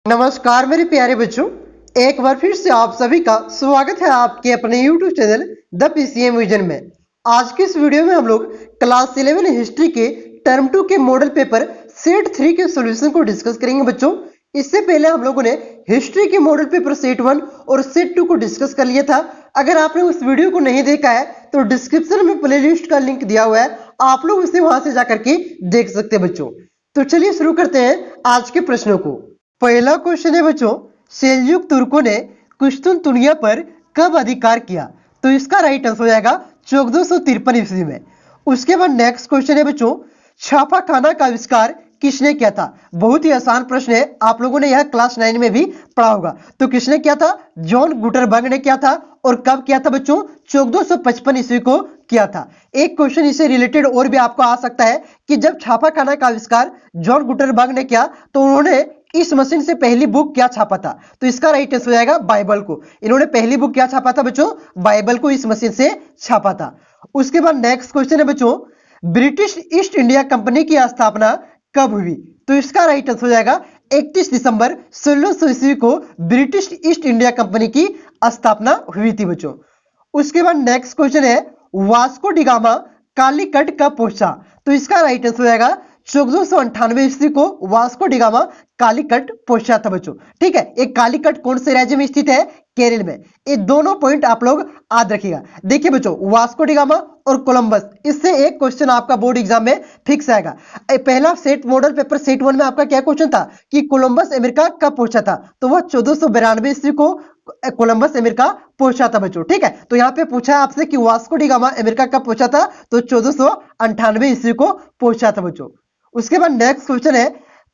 नमस्कार मेरे प्यारे बच्चों, एक बार फिर से आप सभी का स्वागत है आपके अपने YouTube channel the PCM vision में। आज की इस वीडियो में हम लोग क्लास 11 हिस्ट्री के टर्म 2 के मॉडल पेपर सेट 3 के सॉल्यूशन को डिस्कस करेंगे बच्चों। इससे पहले हम लोगों ने हिस्ट्री के मॉडल पेपर सेट 1 और सेट 2 को डिस्कस कर लिया था। अगर आपने उस वीडियो को नहीं देखा है तो डिस्क्रिप्शन में प्लेलिस्ट का लिंक दिया हुआ है, आप लोग उसे वहां से जाकर के देख सकते हैं बच्चों। तो चलिए शुरू करते हैं आज के प्रश्नों को। पहला क्वेश्चन है बच्चों, सेल्जुक तुर्कों ने कुश्तुनतुनिया पर कब अधिकार किया? तो इसका राइट आंसर हो जाएगा 1453 ईस्वी में। उसके बाद नेक्स्ट क्वेश्चन है बच्चों, छापाखाना का आविष्कार किसने किया था? बहुत ही आसान प्रश्न है, आप लोगों ने यह क्लास 9 में भी पढ़ा होगा। तो किसने किया था? जॉन गुटरबर्ग ने किया था। और कब किया था बच्चों? 1455 ईस्वी को किया था। एक क्वेश्चन इससे रिलेटेड और भी आपको आ सकता है कि जब छापाखाना का आविष्कार जॉन गुटरबर्ग ने किया तो उन्होंने इस मशीन से पहली बुक क्या छापा था? तो इसका राइट आंसर हो जाएगा बाइबल को। इन्होंने पहली बुक क्या छापा था बच्चों? बाइबल को इस मशीन से छापा था। उसके बाद नेक्स्ट क्वेश्चन है बच्चों, ब्रिटिश ईस्ट इंडिया कंपनी की स्थापना कब हुई? तो इसका राइट आंसर हो जाएगा 31 दिसंबर 1600 ईस्वी को ब्रिटिश ईस्ट इंडिया कंपनी की स्थापना हुई थी बच्चों। उसके बाद नेक्स्ट क्वेश्चन है, वास्को डिगामा कालीकट कब पहुंचा? तो इसका राइट आंसर हो जाएगा 1498 ईस्वी को वास्को डिगामा कालीकट पहुंचा था बच्चों। ठीक है, एक कालीकट कौन से राज्य में स्थित है? केरल में। ये दोनों पॉइंट आप लोग याद रखिएगा। देखिए बच्चों, वास्को डिगामा और कोलंबस, इससे एक क्वेश्चन आपका बोर्ड एग्जाम में फिक्स आएगा। पहला सेट मॉडल पेपर सेट 1 में आपका क्या क्वेश्चन था कि कोलंबस अमेरिका कब पहुंचा था? तो वह 1492 ईस्वी को कोलंबस अमेरिका पहुंचा था बच्चों। ठीक है, तो यहाँ पे पूछा आपसे कि वास्को डिगामा अमेरिका कब पहुंचा था? तो 1498 ईस्वी को पहुंचा था बच्चों। उसके बाद नेक्स्ट क्वेश्चन है,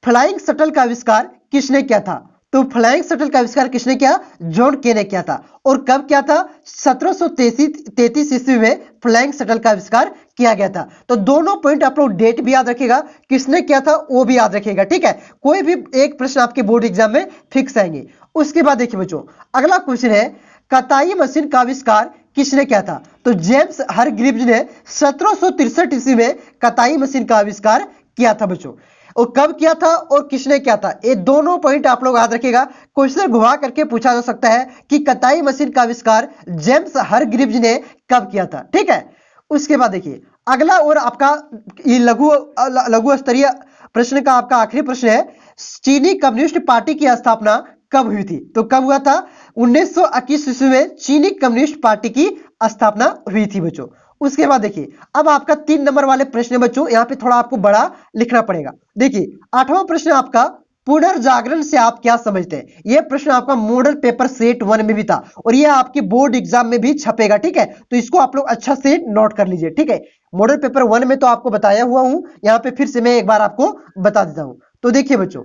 फ्लाइंग शटल का आविष्कार किसने किया था? तो फ्लाइंग शटल का आविष्कार किसने किया? जॉन के ने किया था। और कब किया था? 1733 ईस्वी में फ्लाइंग शटल का आविष्कार किया गया था। तो दोनों पॉइंट आप लोग डेट भी याद रखिएगा, किसने किया था वो भी याद रखिएगा। ठीक है, कोई भी एक प्रश्न आपके बोर्ड एग्जाम में फिक्स आएंगे। उसके बाद देखिए बच्चों, अगला क्वेश्चन है, कताई मशीन का आविष्कार किसने किया था? तो जेम्स हरग्रीव्स ने 1763 ईस्वी में कताई मशीन का आविष्कार किया था बच्चों। और कब किया था और किसने किया था, ये दोनों पॉइंट आप लोग याद रखिएगा। क्वेश्चन घुमा करके पूछा जा सकता है कि कताई मशीन का आविष्कार जेम्स हरग्रीव्स ने कब किया था। ठीक है, उसके बाद देखिए अगला और आपका ये लघु स्तरीय प्रश्न का आपका आखिरी प्रश्न है, चीनी कम्युनिस्ट पार्टी की स्थापना कब हुई थी? तो कब हुआ था? 1921 ईस्वी में चीनी कम्युनिस्ट पार्टी की स्थापना हुई थी बच्चों। उसके बाद देखिए अब आपका 3 नंबर वाले प्रश्न बच्चों, यहाँ पे थोड़ा आपको बड़ा लिखना पड़ेगा। देखिए 8वां प्रश्न आपका, पुनर्जागरण से आप क्या समझते हैं? यह प्रश्न आपका मॉडल पेपर सेट 1 में भी था और यह आपके बोर्ड एग्जाम में भी छपेगा। ठीक है, तो इसको आप लोग अच्छा से नोट कर लीजिए। ठीक है, मॉडल पेपर 1 में तो आपको बताया हुआ हूं, यहाँ पे फिर से मैं एक बार आपको बता देता हूं। तो देखिए बच्चों,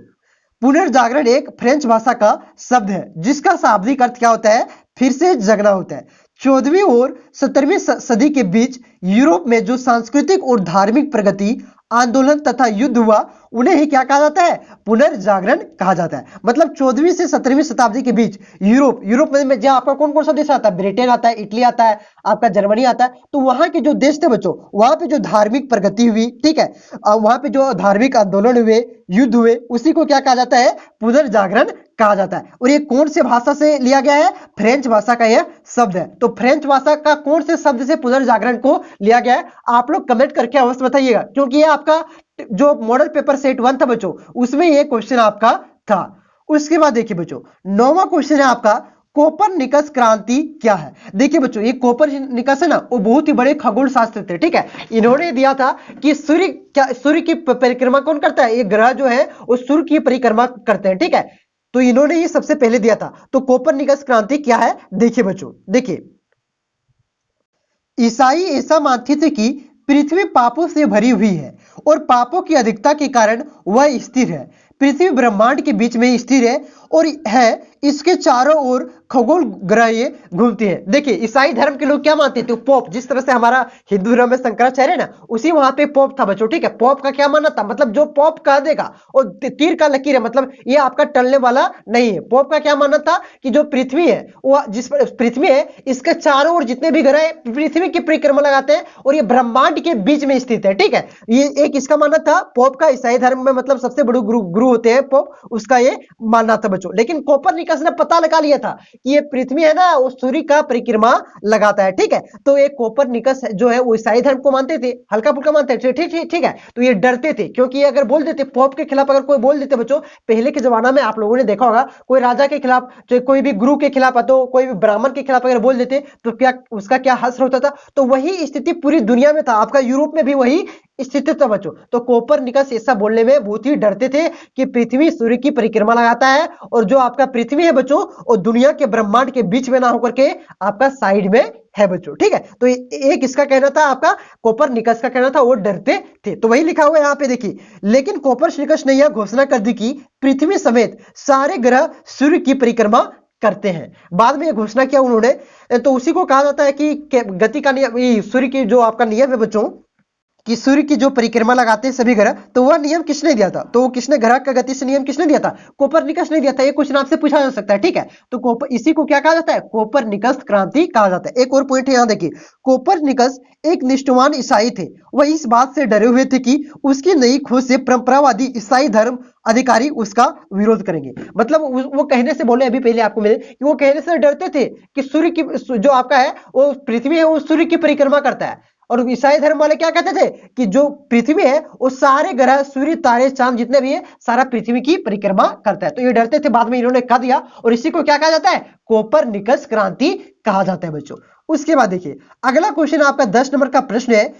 पुनर्जागरण एक फ्रेंच भाषा का शब्द है जिसका शाब्दिक अर्थ क्या होता है? फिर से जगना होता है। 14वीं और 17वीं सदी के बीच यूरोप में जो सांस्कृतिक और धार्मिक प्रगति, आंदोलन तथा युद्ध हुआ उन्हें ही क्या कहा जाता है? पुनर्जागरण कहा जाता है। मतलब 14वीं से 17वीं शताब्दी के बीच यूरोप में जहां आपका कौन कौन सा देश आता है? ब्रिटेन आता है, इटली आता है, आपका जर्मनी आता है। तो वहां के जो देश थे बच्चों, वहां पे जो धार्मिक प्रगति हुई, ठीक है, वहां पे जो धार्मिक आंदोलन हुए, युद्ध हुए, उसी को क्या कहा जाता है? पुनर्जागरण कहा जाता है। और ये कौन से भाषा से लिया गया है? फ्रेंच भाषा का यह शब्द है। तो फ्रेंच भाषा का कौन से शब्द से पुनर्जागरण को लिया गया है? आप लोग कमेंट करके अवश्य बताइएगा, क्योंकि ये आपका जो मॉडल पेपर सेट 1 था बच्चों, उसमें ये क्वेश्चन आपका था। उसके बाद देखिए बच्चों, 9वां क्वेश्चन है आपका, कोपरनिकस क्रांति क्या है? देखिए बच्चों, ये कोपरनिकस है ना, वो बहुत ही बड़े खगोल शास्त्री थे। ठीक है, इन्होंने दिया था कि सूर्य की परिक्रमा कौन करता है? ये ग्रह जो है वो सूर्य की परिक्रमा करते हैं। ठीक है, तो इन्होंने ये सबसे पहले दिया था। तो कोपरनिकस क्रांति क्या है? देखिए बच्चों, देखिए ईसाई ऐसा मानते थे कि पृथ्वी पापों से भरी हुई है और पापों की अधिकता के कारण वह स्थिर है। पृथ्वी ब्रह्मांड के बीच में स्थिर है और है, इसके चारों ओर खगोल ग्रह ये घूमते हैं। देखिए ईसाई धर्म के लोग क्या मानते थे? पोप, जिस तरह से हमारा हिंदू धर्म में शंकराचार्य है ना, उसी वहां पे पोप था बच्चों। ठीक है, पोप का क्या मानना था? मतलब जो पोप कह देगा और तीर का लकीर है, मतलब ये आपका टलने वाला नहीं है। पोप का क्या मानना था कि जो पृथ्वी है, वो जिस पृथ्वी है, इसके चारों ओर जितने भी ग्रह पृथ्वी की परिक्रमा लगाते हैं और ये ब्रह्मांड के बीच में स्थित है। ठीक है, ये एक इसका मानना था पोप का। ईसाई धर्म में मतलब सबसे बड़े गुरु होते हैं पोप, उसका ये मानना था बच्चों, लेकिन कोपरनिकस ने पता लगा लिया था कि ये पृथ्वी है ना वो सूर्य का परिक्रमा लगाता है। ठीक है, तो ये कोपरनिकस जो है वो ईसाई धर्म को मानते थे, हल्का फुल्का मानते थे। ठीक ठीक ठीक है, तो ये डरते थे क्योंकि अगर बोल देते पोप के खिलाफ, अगर कोई बोल देते बच्चों, पहले के जमाना में आप लोगों ने देखा होगा कोई राजा के खिलाफ, जो कोई भी गुरु के खिलाफ, तो कोई भी ब्राह्मण के खिलाफ अगर बोल देते तो क्या उसका क्या हश्र होता था। तो वही स्थिति पूरी दुनिया में था, आपका यूरोप में भी वही स्थिति था बच्चों। तो कोपरनिकस ऐसा बोलने में बहुत ही डरते थे कि पृथ्वी सूर्य की परिक्रमा लगाता है और जो आपका पृथ्वी है बच्चों वो दुनिया के ब्रह्मांड के बीच में ना होकर के आपका साइड में है बच्चों। ठीक है, तो एक इसका कहना था, आपका कोपरनिकस का कहना था, वो डरते थे। तो वही लिखा हुआ है यहाँ पे देखिए, लेकिन कोपरनिकस ने यह घोषणा कर दी कि पृथ्वी समेत सारे ग्रह सूर्य की परिक्रमा करते हैं। बाद में यह घोषणा किया उन्होंने, तो उसी को कहा जाता है कि गति का नियम, सूर्य की जो आपका नियम है बच्चों कि सूर्य की जो परिक्रमा लगाते हैं सभी ग्रह, तो वह नियम किसने दिया था? तो किसने ग्रह का गति से नियम किसने दिया था? कोपरनिकस ने दिया था। ये क्वेश्चन आपसे पूछा जा सकता है। ठीक है, तो इसी को क्या कहा जाता है? कोपरनिकस क्रांति कहा जाता है। एक और पॉइंट है यहाँ देखिए, कोपरनिकस एक निष्ठावान ईसाई थे। वह इस बात से डरे हुए थे कि उसकी नई खोज से परंपरावादी ईसाई धर्म अधिकारी उसका विरोध करेंगे। मतलब वो कहने से बोले, अभी पहले आपको मिले कि वो कहने से डरते थे कि सूर्य की जो आपका है वो पृथ्वी है वो सूर्य की परिक्रमा करता है। और ईसाई धर्म वाले क्या कहते थे कि जो पृथ्वी है वो सारे ग्रह, सूर्य, तारे, चांद जितने भी है सारा पृथ्वी की परिक्रमा करता है। तो ये डरते थे, बाद में इन्होंने कह दिया और इसी को क्या कहा जाता है? कोपरनिकस क्रांति कहा जाता है बच्चों। उसके बाद देखिए अगला क्वेश्चन आपका 10 नंबर का प्रश्न है,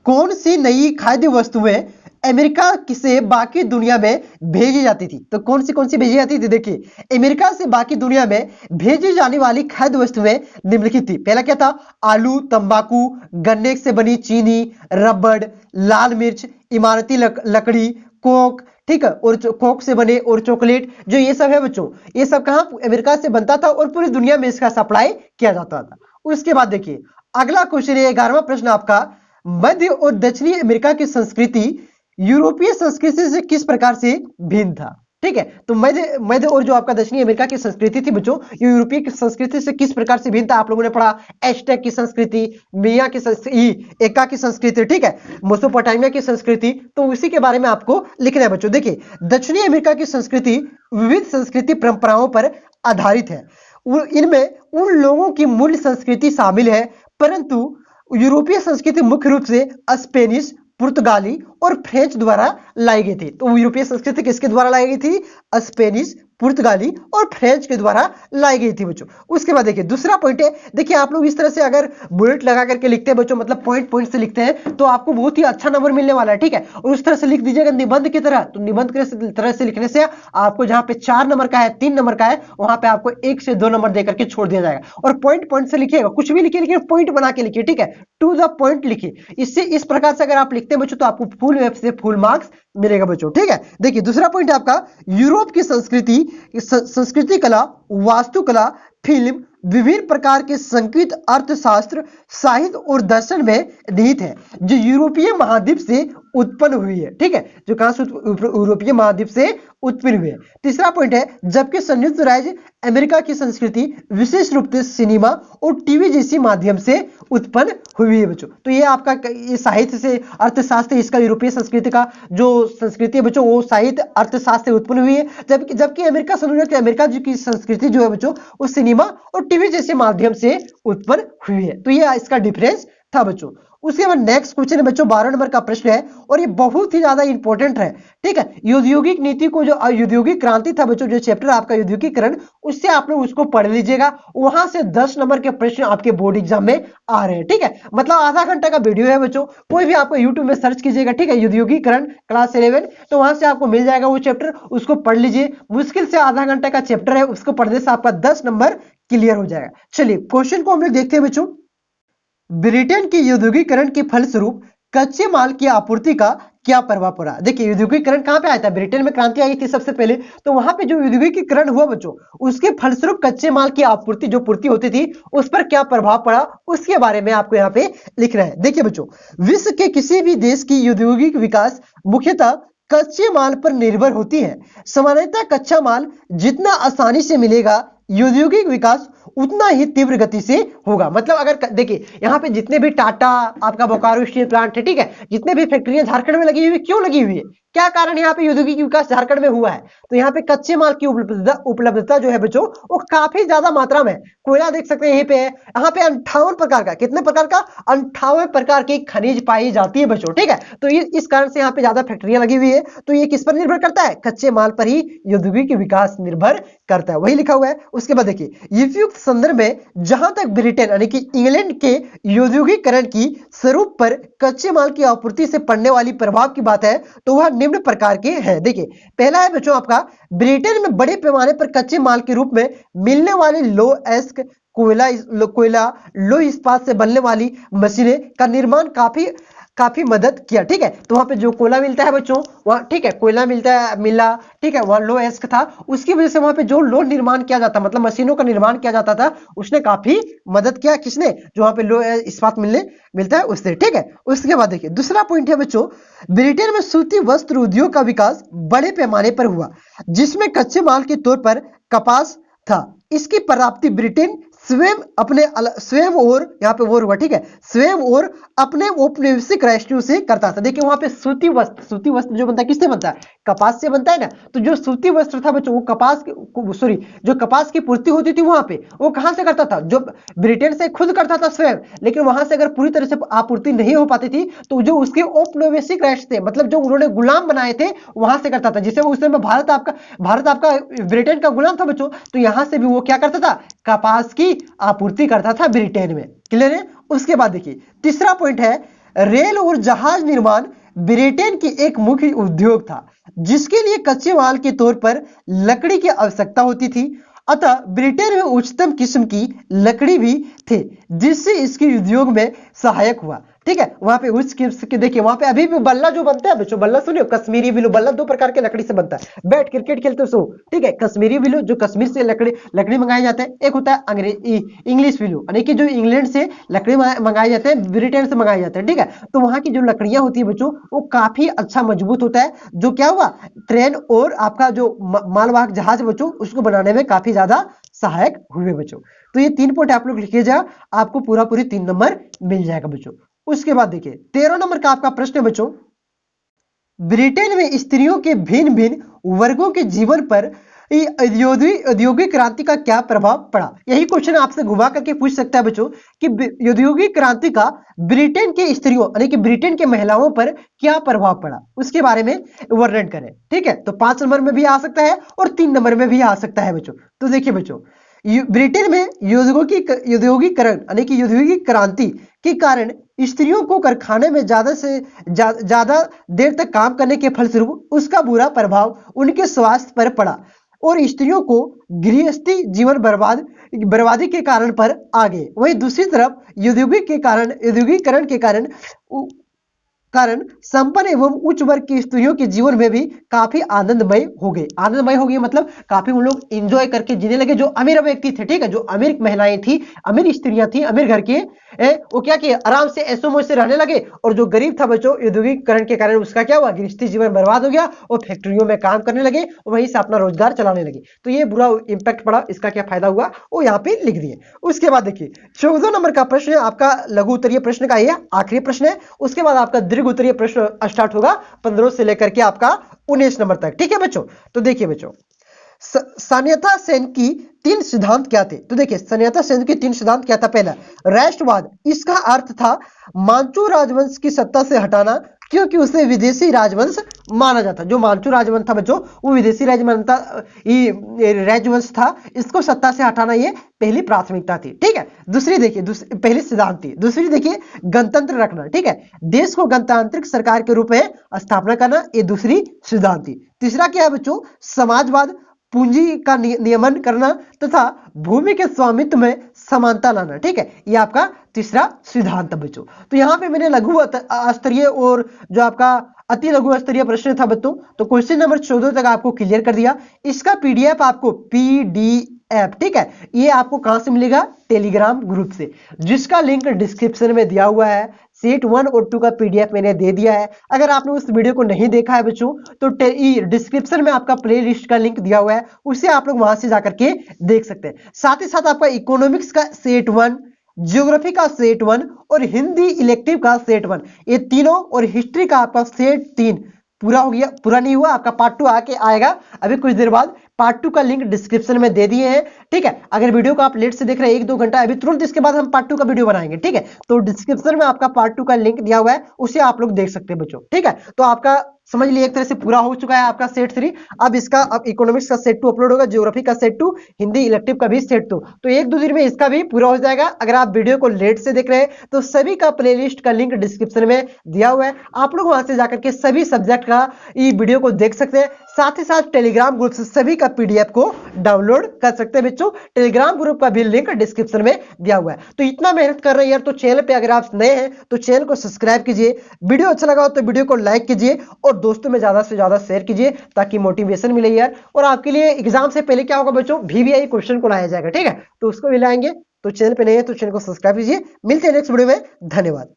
कौन सी नई खाद्य वस्तुएं अमेरिका से बाकी दुनिया में भेजी जाती थी? तो कौन सी भेजी जाती थी? देखिए, अमेरिका से बाकी दुनिया में भेजी जाने वाली खाद्य वस्तुएं निम्नलिखित थी। पहला क्या था? आलू, तंबाकू, गन्ने से बनी चीनी, रबड़, लाल मिर्च, इमारती लकड़ी, कोक, ठीक है, और कोक से बने और चॉकलेट, जो ये सब है बच्चों, ये सब कहां? अमेरिका से बनता था और पूरी दुनिया में इसका सप्लाई किया जाता था। उसके बाद देखिए अगला क्वेश्चन है 11वां प्रश्न आपका, मध्य और दक्षिणी अमेरिका की संस्कृति यूरोपीय संस्कृति से किस प्रकार से भिन्न था? ठीक है, तो मध्य और जो आपका दक्षिणी अमेरिका की संस्कृति थी बच्चों, ये यूरोपीय की संस्कृति से किस प्रकार से भिन्न था? आप लोगों ने पढ़ा एस्टेक की संस्कृति, मिया की संस्कृति, एका की संस्कृति, ठीक है, मेसोपोटामिया की संस्कृति। तो उसी के बारे में आपको लिखना है बच्चों। देखिए, दक्षिणी अमेरिका की संस्कृति विविध संस्कृति परंपराओं पर आधारित है। इनमें उन लोगों की मूल संस्कृति शामिल है, परंतु यूरोपीय संस्कृति मुख्य रूप से स्पेनिश, पुर्तगाली और फ्रेंच द्वारा लाई गई थी। तो यूरोपीय संस्कृति किसके द्वारा लाई गई थी? स्पेनिश, पुर्तगाली और फ्रेंच के द्वारा लाई गई थी बच्चों। उसके बाद देखिए दूसरा पॉइंट है, देखिए आप लोग इस तरह से अगर बुलेट लगा करके लिखते हैं बच्चों, मतलब पॉइंट से लिखते हैं, तो आपको बहुत ही अच्छा नंबर मिलने वाला है। ठीक है, और उस तरह से लिख दीजिएगा निबंध की तरह, तो निबंध की तरह से लिखने से आपको जहां पे 4 नंबर का है, 3 नंबर का है, वहां पे आपको 1 से 2 नंबर देकर के छोड़ दिया जाएगा। और पॉइंट से लिखिएगा, कुछ भी लिखिए लेकिन पॉइंट बना के लिखिए। ठीक है, टू द पॉइंट लिखिए। इससे इस प्रकार से अगर आप लिखते हैं बच्चों तो आपको फुल वेब से फुल मार्क्स मिलेगा बच्चों। ठीक है, देखिए दूसरा पॉइंट आपका, यूरोप की संस्कृति कला, वास्तुकला, फिल्म, विभिन्न प्रकार के संगीत, अर्थशास्त्र, साहित्य और दर्शन में निहित है, जो यूरोपीय महाद्वीप से उत्पन्न हुई है। ठीक है, जो कहां से? यूरोपीय महाद्वीप से उत्पन्न हुई है। तीसरा पॉइंट है, जबकि संयुक्त राज्य अमेरिका की संस्कृति विशेष रूप से सिनेमा और टीवी जैसी माध्यम से उत्पन्न हुई है बच्चों। तो ये आपका ये साहित्य से, अर्थशास्त्र, इसका यूरोपीय संस्कृति का जो संस्कृति है बच्चों वो साहित्य, अर्थशास्त्र से उत्पन्न हुई है, जबकि अमेरिका की संस्कृति जो है बच्चों वो सिनेमा और टीवी जैसे माध्यम से उत्पन्न हुई है। तो ये इसका डिफरेंस था बच्चों। उसके बाद नेक्स्ट क्वेश्चन है बच्चों 12 नंबर का प्रश्न है और ये बहुत ही ज्यादा इंपॉर्टेंट है। ठीक है, औद्योगिक नीति को जो औद्योगिक क्रांति था बच्चों, जो चैप्टर आपका औद्योगिकरण, उससे आप लोग उसको पढ़ लीजिएगा, वहां से 10 नंबर के प्रश्न आपके बोर्ड एग्जाम में आ रहे हैं। ठीक है, मतलब आधा घंटा का वीडियो है बच्चों, कोई भी आपको यूट्यूब में सर्च कीजिएगा। ठीक है, औद्योगिकरण क्लास 11, तो वहां से आपको मिल जाएगा वो चैप्टर, उसको पढ़ लीजिए। मुश्किल से आधा घंटा का चैप्टर है, उसको पढ़ने से आपका 10 नंबर क्लियर हो जाएगा। चलिए क्वेश्चन को हम लोग देखते हैं बच्चों। ब्रिटेन के औद्योगिकरण के फलस्वरूप कच्चे माल की आपूर्ति का क्या प्रभाव पड़ा? देखिए औद्योगिकरण कहां पे आया था? ब्रिटेन में क्रांति आई थी सबसे पहले, तो वहां पे जो औद्योगिकरण हुआ बच्चों, उसके फलस्वरूप कच्चे माल की आपूर्ति जो पूर्ति होती थी उस पर क्या प्रभाव पड़ा, उसके बारे में आपको यहाँ पे लिखना है। देखिए बच्चों, विश्व के किसी भी देश की औद्योगिक विकास मुख्यतः कच्चे माल पर निर्भर होती है। सामान्यतः कच्चा माल जितना आसानी से मिलेगा, औद्योगिक विकास उतना ही तीव्र गति से होगा। मतलब अगर देखिए यहाँ पे जितने भी टाटा, आपका बोकारो स्टील प्लांट है, ठीक है, जितने भी फैक्ट्रियां झारखंड में लगी हुई, क्यों लगी हुई है, क्या कारण यहाँ पे औद्योगिक विकास झारखंड में हुआ है? तो यहाँ पे कच्चे माल की उपलब्धता जो है बच्चों वो काफी ज्यादा मात्रा में। कोयला देख सकते हैं यहीं पे है, यहाँ पे 58 प्रकार का, कितने प्रकार का, 58 प्रकार की खनिज पाई जाती है बच्चों, ठीक है। तो इस कारण से यहाँ पे ज्यादा फैक्ट्रियां लगी हुई है। तो ये किस पर निर्भर करता है? कच्चे माल पर ही औद्योगिक विकास निर्भर करता है, वही लिखा हुआ है। उसके बाद देखिए उपयुक्त संदर्भ में जहां तक ब्रिटेन यानी कि इंग्लैंड के औद्योगिकरण की स्वरूप पर कच्चे माल की आपूर्ति से पड़ने वाली प्रभाव की बात है तो वह निम्न प्रकार के हैं। देखिए पहला है बच्चों आपका, ब्रिटेन में बड़े पैमाने पर कच्चे माल के रूप में मिलने वाले कोयला लो इस्पात से बनने वाली मशीनें का निर्माण काफी मदद किया, ठीक है। तो वहां पे जो कोयला मिलता है बच्चों, वहां ठीक है कोयला मिला, ठीक है, वहां लो एस्क था, उसकी वजह से वहां पे जो लो निर्माण किया जाता, मतलब मशीनों का निर्माण किया जाता था, उसने काफी मदद किया। किसने? जो वहां पे लो इस्पात मिलता है उससे, ठीक है। उसके बाद देखिए दूसरा पॉइंट है बच्चों, ब्रिटेन में सूती वस्त्र उद्योग का विकास बड़े पैमाने पर हुआ जिसमें कच्चे माल के तौर पर कपास था। इसकी प्राप्ति ब्रिटेन स्वयं और यहाँ पे वो हुआ, ठीक है, स्वयं और अपने औपनिवेशिक राष्ट्रों से करता था। देखिए वहां पे सूती वस्त्र जो बनता है किससे बनता है? कपास से बनता है ना। तो जो सूती वस्त्र था बच्चों वो जो कपास की पूर्ति होती थी वहां पे, वो कहां से करता था? जो ब्रिटेन से खुद करता था स्वयं, लेकिन वहां से अगर पूरी तरह से आपूर्ति नहीं हो पाती थी तो जो उसके औपनिवेशिक राष्ट्र थे, मतलब जो उन्होंने गुलाम बनाए थे, वहां से करता था। जिसे उस समय भारत आपका ब्रिटेन का गुलाम था बच्चों, तो यहां से भी वो क्या करता था? कपास की आपूर्ति करता था ब्रिटेन में। क्लियर है? उसके बाद देखिए तीसरा पॉइंट है, रेल और जहाज निर्माण ब्रिटेन की एक मुख्य उद्योग था जिसके लिए कच्चे माल के तौर पर लकड़ी की आवश्यकता होती थी। अतः ब्रिटेन में उच्चतम किस्म की लकड़ी भी थे जिससे इसके उद्योग में सहायक हुआ, ठीक है। वहां पे उच्च किस्म के, देखिए वहां पे अभी भी बल्ला जो बनता है बच्चों, बल्ला सुनियो, कश्मीरी विलो बल्ला 2 प्रकार के लकड़ी से बनता है। बैट क्रिकेट खेलते सो, ठीक है, कश्मीरी विलो जो कश्मीर से लकड़ी मंगाए जाते हैं, एक होता है इंग्लिश विलो यानी कि जो इंग्लैंड से लकड़ी मंगाए जाते हैं, ब्रिटेन से मंगाए जाते हैं, ठीक है। तो वहां की जो लकड़ियां होती है बच्चों वो काफी अच्छा मजबूत होता है, जो क्या हुआ ट्रेन और आपका जो मालवाहक जहाज बच्चों उसको बनाने में काफी ज्यादा सहायक हुए बच्चों। तो ये 3 पॉइंट आप लोग लिखिए जा, आपको पूरी 3 नंबर मिल जाएगा बच्चों। उसके बाद देखिए 13 नंबर का आपका प्रश्न है बच्चों, ब्रिटेन में स्त्रियों के भिन्न भिन्न वर्गों के जीवन पर औद्योगिक क्रांति का क्या प्रभाव पड़ा? यही क्वेश्चन आपसे घुमा करके पूछ सकता है बच्चों कि औद्योगिक क्रांति का ब्रिटेन के स्त्रियों यानी कि ब्रिटेन के महिलाओं पर क्या प्रभाव पड़ा, उसके बारे में वर्णन करें, ठीक है। तो 5 नंबर में भी आ सकता है और 3 नंबर में भी आ सकता है बच्चों। तो देखिए बच्चों, ब्रिटेन में औद्योगिकरण यानी कि औद्योगिक क्रांति के कारण स्त्रियों को कारखाने में ज्यादा देर तक काम करने के फलस्वरूप उसका बुरा प्रभाव उनके स्वास्थ्य पर पड़ा और स्त्रियों को गृहस्थी जीवन बर्बादी के कारण पर आ गए। वहीं दूसरी तरफ औद्योगिकरण के कारण संपन्न एवं उच्च वर्ग की स्त्रियों के जीवन में भी काफी आनंदमय हो गए मतलब काफी उन लोग एंजॉय करके जीने लगे। जो अमीर व्यक्ति थे, ठीक है, जो अमीर महिलाएं थी, अमीर स्त्रियां थी, अमीर घर के वो क्या किए, आराम से ऐसो मौज से रहने लगे। और जो गरीब था बच्चों, औद्योगिकरण के कारण उसका क्या हुआ, गृहस्थी जीवन बर्बाद हो गया और फैक्ट्रियों में काम करने लगे और वहीं से अपना रोजगार चलाने लगे। तो ये बुरा इंपैक्ट पड़ा, इसका क्या फायदा हुआ वो यहाँ पे लिख दिए। उसके बाद देखिए 14 नंबर का प्रश्न है आपका लघु उत्तरीय प्रश्न का, यह आखिरी प्रश्न है। उसके बाद आपका दीर्घ उत्तरीय प्रश्न स्टार्ट होगा 15 से लेकर के आपका 19 नंबर तक, ठीक है बच्चों। तो देखिए बच्चों, सान्यता सेन की 3 सिद्धांत क्या थे? तो देखिए सान्यता सेन के 3 सिद्धांत क्या था? पहला राष्ट्रवाद, इसका अर्थ था मानचू राजवंश की सत्ता से हटाना क्योंकि उसे विदेशी राजवंश माना जाता। जो मानचू राजवंश था बच्चों वो विदेशी राजवंश था, इसको सत्ता से हटाना ये पहली प्राथमिकता थी, ठीक है। दूसरी देखिए, पहली सिद्धांत थी। दूसरी देखिए गणतंत्र रखना, ठीक है, देश को गणतांत्रिक सरकार के रूप में स्थापना करना, ये दूसरी सिद्धांत थी। तीसरा क्या है बच्चों, समाजवाद, पूंजी का नियमन करना तथा भूमि के स्वामित्व में समानता लाना, ठीक है, ये आपका तीसरा सिद्धांत है बच्चों। तो यहाँ पे मैंने लघु स्तरीय और जो आपका अति लघु स्तरीय प्रश्न था बच्चों, तो क्वेश्चन नंबर 14 तक आपको क्लियर कर दिया। इसका पीडीएफ आपको पीडीएफ, ठीक है, ये आपको कहां से मिलेगा? टेलीग्राम ग्रुप से, जिसका लिंक डिस्क्रिप्शन में दिया हुआ है। सेट 1 और 2 का पीडीएफ मैंने दे दिया है। अगर आपने उस वीडियो को नहीं देखा है बच्चों तो डिस्क्रिप्शन में आपका प्लेलिस्ट का लिंक दिया हुआ है, उसे आप लोग वहां से जाकर के देख सकते हैं। साथ ही साथ आपका इकोनॉमिक्स का सेट 1, ज्योग्राफी का सेट 1 और हिंदी इलेक्टिव का सेट 1, ये तीनों और हिस्ट्री का आपका सेट 3 पूरा हो गया। पूरा नहीं हुआ, आपका पार्ट 2 आके आएगा अभी कुछ देर बाद। पार्ट 2 का लिंक डिस्क्रिप्शन में दे दिए हैं, ठीक है। अगर वीडियो को आप लेट से देख रहे हैं 1-2 घंटा, अभी तुरंत इसके बाद हम पार्ट 2 का वीडियो बनाएंगे, ठीक है। तो डिस्क्रिप्शन में आपका पार्ट 2 का लिंक दिया हुआ है, उसे आप लोग देख सकते हैं बच्चों, ठीक है। तो आपका समझ लिए एक तरह से पूरा हो चुका है आपका सेट 3। अब इकोनॉमिक्स का सेट 2 अपलोड होगा, ज्योग्राफी का सेट 2, हिंदी इलेक्टिव का भी सेट 2। तो 1-2 दिन में इसका भी पूरा हो जाएगा। अगर आप वीडियो को लेट से देख रहे हैं तो सभी का प्लेलिस्ट का लिंक डिस्क्रिप्शन में दिया हुआ है, आप लोग वहां से जाकर के सभी सब्जेक्ट का ये वीडियो को देख सकते हैं। साथ ही साथ टेलीग्राम ग्रुप से सभी का पीडीएफ को डाउनलोड कर सकते हैं बच्चों। टेलीग्राम ग्रुप का भी लिंक डिस्क्रिप्शन में दिया हुआ है। तो इतना मेहनत कर रहे हैं यार, तो चैनल पे अगर आप नए हैं तो चैनल को सब्सक्राइब कीजिए, वीडियो अच्छा लगा हो तो वीडियो को लाइक कीजिए और दोस्तों में ज्यादा से ज्यादा शेयर कीजिए ताकि मोटिवेशन मिले यार। और आपके लिए एग्जाम से पहले क्या होगा बच्चों, वीवीआई क्वेश्चन को लाया जाएगा, ठीक है। तो उसको भी लाएंगे। तो चैनल पे नए हैं तो चैनल को सब्सक्राइब कीजिए। मिलते हैं नेक्स्ट वीडियो में, धन्यवाद।